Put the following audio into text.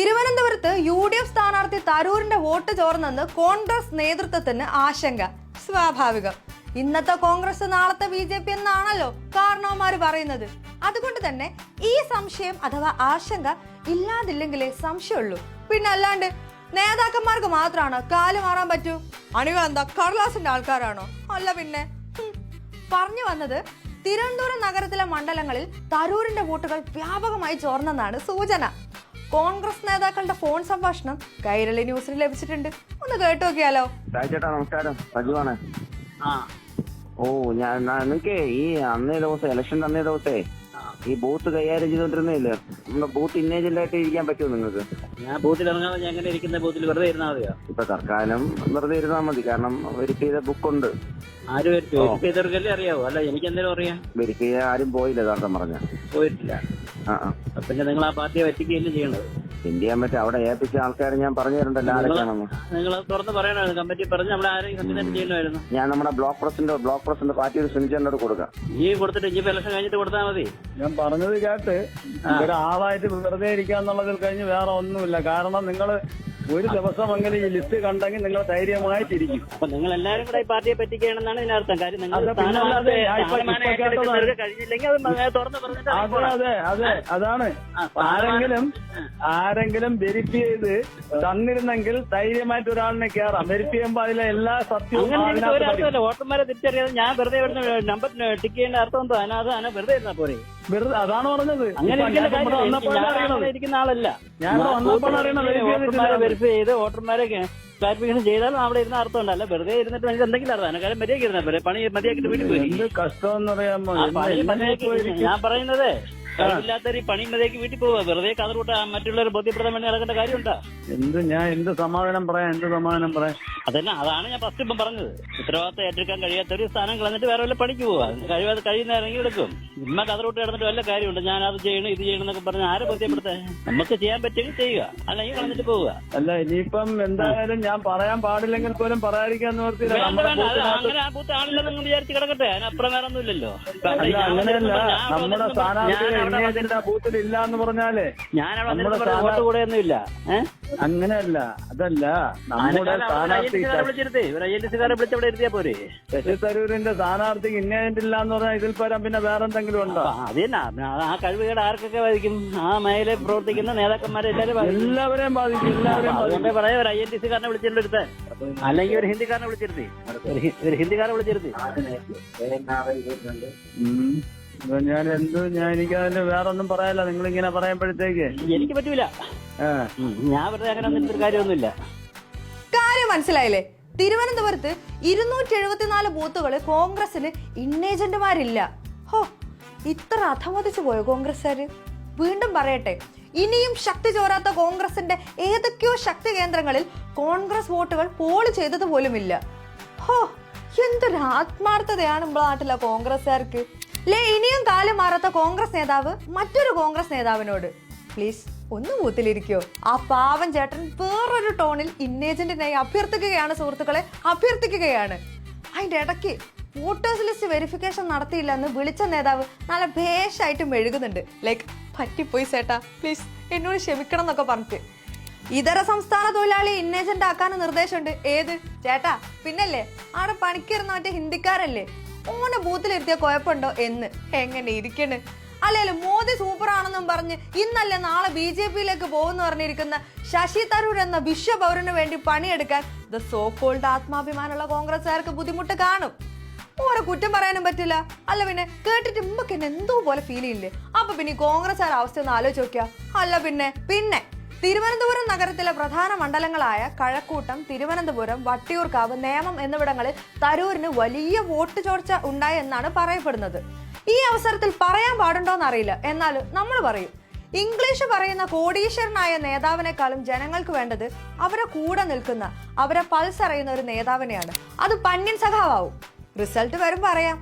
തിരുവനന്തപുരത്ത് UDF സ്ഥാനാർത്ഥി തരൂരിന്റെ വോട്ട് ചോർന്നെന്ന് കോൺഗ്രസ് നേതൃത്വത്തിന് ആശങ്ക. സ്വാഭാവികം. ഇന്നത്തെ കോൺഗ്രസ് നാളത്തെ BJP എന്നാണല്ലോ കാരണവന്മാര് പറയുന്നത്. അതുകൊണ്ട് തന്നെ ഈ സംശയം അഥവാ ആശങ്ക ഇല്ലാതില്ലെങ്കിലേ സംശയമുള്ളൂ. പിന്നെ അല്ലാണ്ട് നേതാക്കന്മാർക്ക് മാത്രമാണ് കാല് മാറാൻ പറ്റൂ. അണിവ എന്താ കടലാസിന്റെ ആൾക്കാരാണോ? അല്ല പിന്നെ. പറഞ്ഞു വന്നത്, തിരുവനന്തപുരം നഗരത്തിലെ മണ്ഡലങ്ങളിൽ തരൂരിന്റെ വോട്ടുകൾ വ്യാപകമായി ചോർന്നെന്നാണ് സൂചന. കോൺഗ്രസ് നേതാക്കളുടെ ഫോൺ സംഭാഷണം കൈരളി ന്യൂസിന് ലഭിച്ചിട്ടുണ്ട്. ഒന്ന് കേട്ടു നോക്കിയാലോ. ചേട്ടാ നമസ്കാരം, സജുവാണ്. ഓ നിനക്ക് ഈ അന്നേ ദിവസം ഇലക്ഷൻ അന്നേ ദിവസേ ഈ ബൂത്ത് കൈകാര്യം ചെയ്തോണ്ടിരുന്നില്ലേ, നമ്മുടെ ബൂത്ത് ഇന്നേജന്റായിട്ട് ഇരിക്കാൻ പറ്റുമോ നിങ്ങൾക്ക്? ഞാൻ ബൂത്തിൽ ഇറങ്ങാതെ ഞാൻ എങ്ങനെ ഇരിക്കുന്ന ബൂത്തിൽ വെറുതെ ഇരുന്നാൽ മതിയോ? ഇപ്പൊ തൽക്കാലം വെറുതെ ഇരുന്നാൽ മതി, കാരണം വെരിഫൈ ചെയ്ത ബുക്കുണ്ട്. ആര് വെരിഫൈ ചെയ്തവർക്കല്ലേ അറിയാവോ? അല്ല എനിക്ക് എന്തെങ്കിലും അറിയാം. വെരിഫൈ ചെയ്യാൻ ആരും പോയില്ല, കാരണം പറഞ്ഞ പോയിട്ടില്ല. പിന്നെ നിങ്ങൾ ആ പാർട്ടിയെ പറ്റിക്കുകയല്ലേ ചെയ്യണത്? എന്ത് ചെയ്യാൻ പറ്റും, അവിടെ ഏൽപ്പിച്ച ആൾക്കാരെ ഞാൻ പറഞ്ഞു തരണ്ടല്ലോ ആരൊക്കെയാണെന്ന്. നിങ്ങൾ തുറന്ന് പറയണമായിരുന്നു, കമ്മിറ്റി പറഞ്ഞ് നമ്മൾ ആരെയും കമ്മിറ്റി ചെയ്യണമായിരുന്നു. ഞാൻ നമ്മുടെ ബ്ലോക്ക് പ്രസിഡന്റ് പാർട്ടിയുടെ സുനിച്ചേട്ടനോട് കൊടുക്കാം. ഈ കൊടുത്തിട്ട് ഇനി ഇലക്ഷൻ കഴിഞ്ഞിട്ട് കൊടുത്താൽ മതി. ഞാൻ പറഞ്ഞത് കേട്ട് ഒരാളായിട്ട് വെറുതെ ഇരിക്കാന്നുള്ളതിൽ കഴിഞ്ഞ് വേറെ ഒന്നുമില്ല. കാരണം നിങ്ങൾ ഒരു ദിവസമെങ്കിലും ഈ ലിസ്റ്റ് കണ്ടെങ്കിൽ നിങ്ങൾ ധൈര്യമായിട്ടിരിക്കും. അപ്പൊ നിങ്ങൾ എല്ലാവരും കൂടെ ഈ പാർട്ടിയെ പറ്റിക്കുകയാണെന്നാണ് ഇതിനർത്ഥം. കാര്യം നിങ്ങൾ കഴിഞ്ഞില്ലെങ്കിൽ അത് തുറന്ന് പറഞ്ഞിട്ട് അതെ അതാണ്. ആരെങ്കിലും വെരിഫൈ ചെയ്ത് തന്നിരുന്നെങ്കിൽ ധൈര്യമായിട്ട് ഒരാളിനെ കയറാം. വെരിഫൈ ചെയ്യുമ്പോൾ അതിലെ എല്ലാ സത്യവും വോട്ടർമാരെ തിരിച്ചറിയാതെ ഞാൻ വെറുതെ നമ്പർ ടിക്ക് ചെയ്യേണ്ട അർത്ഥം എന്തോ? അതിനകത്ത് വെറുതെ ഇരുന്നാ പോരെ? വെറുതെ അതാണ് പറഞ്ഞത്. അങ്ങനെ ഇരിക്കുന്ന ആളല്ല ഞാൻ വന്നപ്പോൾ അറിയണം. വെരിഫൈ ചെയ്ത് വോട്ടർമാരെ ക്ലാരിഫിക്കേഷൻ ചെയ്താൽ അവിടെ ഇരുന്ന അർത്ഥം ഉണ്ടല്ല. വെറുതെ ഇരുന്നിട്ട് നിങ്ങൾക്ക് എന്തെങ്കിലും അർത്ഥം കാര്യം മര്യാദ ഇരുന്നാൽ പോലെ പണി മതിയാക്കിട്ട് വീട്ടിൽ പോയി. എന്ത് കഷ്ടമെന്ന് അറിയാമോ ഞാൻ പറയുന്നത്. കഴിവില്ലാത്ത ഈ പണി മതിയാക്കി വീട്ടിൽ പോവുക. വെറുതെ കതറൂട്ട മറ്റുള്ളവരെ ബോധ്യപ്പെടുത്താൻ വേണ്ടി നടക്കേണ്ട കാര്യമുണ്ടോ? എന്ത് സമാധാനം പറയാം. അതാണ് ഞാൻ ഫസ്റ്റ് ഇപ്പം പറഞ്ഞത്. ഉത്തരവാദിത്തം ഏറ്റെടുക്കാൻ കഴിയാത്ത ഒരു സ്ഥാനം കളഞ്ഞിട്ട് വേറെ വല്ല പണിക്ക് പോവാ. കഴിയാതെ കഴിയുന്ന ഇറങ്ങി എടുക്കും. ഇമ്മ കതറൂട്ട് കിടന്നിട്ട് വല്ല കാര്യമുണ്ട്. ഞാൻ അത് ചെയ്യണം ഇത് ചെയ്യണം എന്നൊക്കെ പറഞ്ഞ് ആരെ ബോധ്യപ്പെടുത്താൻ? നമുക്ക് ചെയ്യാൻ പറ്റുമെങ്കിൽ ചെയ്യുക, അല്ലെങ്കിൽ കളഞ്ഞിട്ട് പോവുക. അല്ല ഇനിയിപ്പം എന്തായാലും ഞാൻ പറയാൻ പാടില്ലെങ്കിൽ പോലും പറയാതിരിക്കാന്ന് ഓർത്തില്ല. അങ്ങനെ ആ ബൂത്ത് ആളില്ലെന്ന് നിങ്ങൾ വിചാരിച്ച് കിടക്കട്ടെ. അതിനപ്പുറം വേറെ ഒന്നുമില്ലല്ലോ. അങ്ങനെയല്ല, നമ്മുടെ സ്ഥാനാർത്ഥി ബൂത്തിൽ ഇല്ല എന്ന് പറഞ്ഞാലേ ഞാൻ വോട്ട് കൂടെ ഒന്നുമില്ല. അങ്ങനെയല്ല, അതല്ല നമ്മുടെ സ്ഥാനാർത്ഥി ശശി തരൂരിന്റെ സ്ഥാനാർത്ഥിക്ക് ഇന്നേതില്ല എന്ന് പറഞ്ഞാൽ ഇതിൽ പരം പിന്നെ വേറെ എന്തെങ്കിലും ഉണ്ടോ? അത് തന്നെ ആ കഴിവുകേട് ആർക്കൊക്കെ ബാധിക്കും? ആ മേഖലയിൽ പ്രവർത്തിക്കുന്ന നേതാക്കന്മാരെ എല്ലാവരെയും ബാധിക്കും. അതുകൊണ്ട് പറയാം, ഒരു INTC-കാരനെ വിളിച്ചിട്ടെടുത്ത്, അല്ലെങ്കിൽ ഒരു ഹിന്ദിക്കാരനെ വിളിച്ചിരുത്തി, ഒരു ഹിന്ദിക്കാരനെ വിളിച്ചിരുത്തി. എനിക്കതിന് വേറെ ഒന്നും പറയാല്ല. നിങ്ങൾ ഇങ്ങനെ പറയുമ്പോഴത്തേക്ക് എനിക്ക് പറ്റൂല. ഞാൻ വെറുതെ അങ്ങനെ ഒന്നും കാര്യമൊന്നുമില്ല. കാര്യം മനസ്സിലായില്ലേ? തിരുവനന്തപുരത്ത് 274 ബൂത്തുകളിൽ കോൺഗ്രസിന് ഇന്നേജന്റുമാരില്ല. ഹോ, ഇത്ര അധമതിച്ചു പോയോ കോൺഗ്രസ്സുകാര്? വീണ്ടും പറയട്ടെ, ഇനിയും ശക്തി ചോരാത്ത കോൺഗ്രസിന്റെ ഏതൊക്കെയോ ശക്തി കേന്ദ്രങ്ങളിൽ കോൺഗ്രസ് വോട്ടുകൾ പോൾ ചെയ്തത് പോലുമില്ല. ഹോ, എന്തൊരു ആത്മാർത്ഥതയാണ് നമ്മുടെ നാട്ടിലെ കോൺഗ്രസ്സുകാർക്ക്. ഇനിയും കാലം മാറാത്ത കോൺഗ്രസ് നേതാവ് മറ്റൊരു കോൺഗ്രസ് നേതാവിനോട് പ്ലീസ് ഒന്ന് ബൂത്തിലിരിക്കോ. ആ പാവം ചേട്ടൻ വേറൊരു ടോണിൽ ഇന്നേജന്റിനായി അഭ്യർത്ഥിക്കുകയാണ്. സുഹൃത്തുക്കളെ, അഭ്യർത്ഥിക്കുകയാണ്. അതിന്റെ ഇടയ്ക്ക് വോട്ടേഴ്സ് ലിസ്റ്റ് വെരിഫിക്കേഷൻ നടത്തിയില്ല എന്ന് വിളിച്ച നേതാവ് നല്ല ഭേഷായിട്ട് മെഴുകുന്നുണ്ട്. പറ്റിപ്പോയി ചേട്ടാ, പ്ലീസ് എന്നോട് ക്ഷമിക്കണം എന്നൊക്കെ പറഞ്ഞിട്ട്. ഇതര സംസ്ഥാന തൊഴിലാളി ഇന്നേജന്റ് ആക്കാൻ നിർദ്ദേശമുണ്ട്. ഏത് ചേട്ടാ? പിന്നല്ലേ ആടെ പണിക്കിരുന്ന മറ്റേ ഹിന്ദിക്കാരല്ലേ, ഓനെ ബൂത്തിലിരുത്തിയ കുഴപ്പമുണ്ടോ എന്ന്. എങ്ങനെ ഇരിക്കണ്? അല്ലേലും മോദി സൂപ്പർ ആണെന്നും പറഞ്ഞ് ഇന്നല്ലേ നാളെ BJP-യിലേക്ക് പോകുന്നു പറഞ്ഞിരിക്കുന്ന ശശി തരൂർ എന്ന വിശ്വപൗരന് വേണ്ടി പണിയെടുക്കാൻ ദ സോ കോൾഡ് ആത്മാഭിമാനമുള്ള കോൺഗ്രസ്സുകാർക്ക് ബുദ്ധിമുട്ട് കാണും. ഓരോ കുറ്റം പറയാനും പറ്റില്ല. അല്ല പിന്നെ കേട്ടിട്ട് ഇമ്പക്ക് എന്നെ എന്തോ പോലെ ഫീൽ ചെയ്യില്ലേ? അപ്പൊ പിന്നെ കോൺഗ്രസ്സുകാരുടെ അവസ്ഥ ഒന്ന് ആലോചിച്ച് നോക്കിയാ. അല്ല പിന്നെ തിരുവനന്തപുരം നഗരത്തിലെ പ്രധാന മണ്ഡലങ്ങളായ കഴക്കൂട്ടം, തിരുവനന്തപുരം, വട്ടിയൂർക്കാവ്, നേമം എന്നിവിടങ്ങളിൽ തരൂരിന് വലിയ വോട്ട് ചോർച്ച ഉണ്ടായെന്നാണ് പറയപ്പെടുന്നത്. ഈ അവസരത്തിൽ പറയാൻ പാടുണ്ടോന്ന് അറിയില്ല, എന്നാലും നമ്മൾ പറയും. ഇംഗ്ലീഷ് പറയുന്ന കോടീശ്വരനായ നേതാവിനേക്കാളും ജനങ്ങൾക്ക് വേണ്ടത് അവരെ കൂടെ നിൽക്കുന്ന, അവരെ പൾസ് അറിയുന്ന ഒരു നേതാവിനെയാണ്. അത് പന്യൻ സഖാവും. റിസൾട്ട് വരും പറയാം.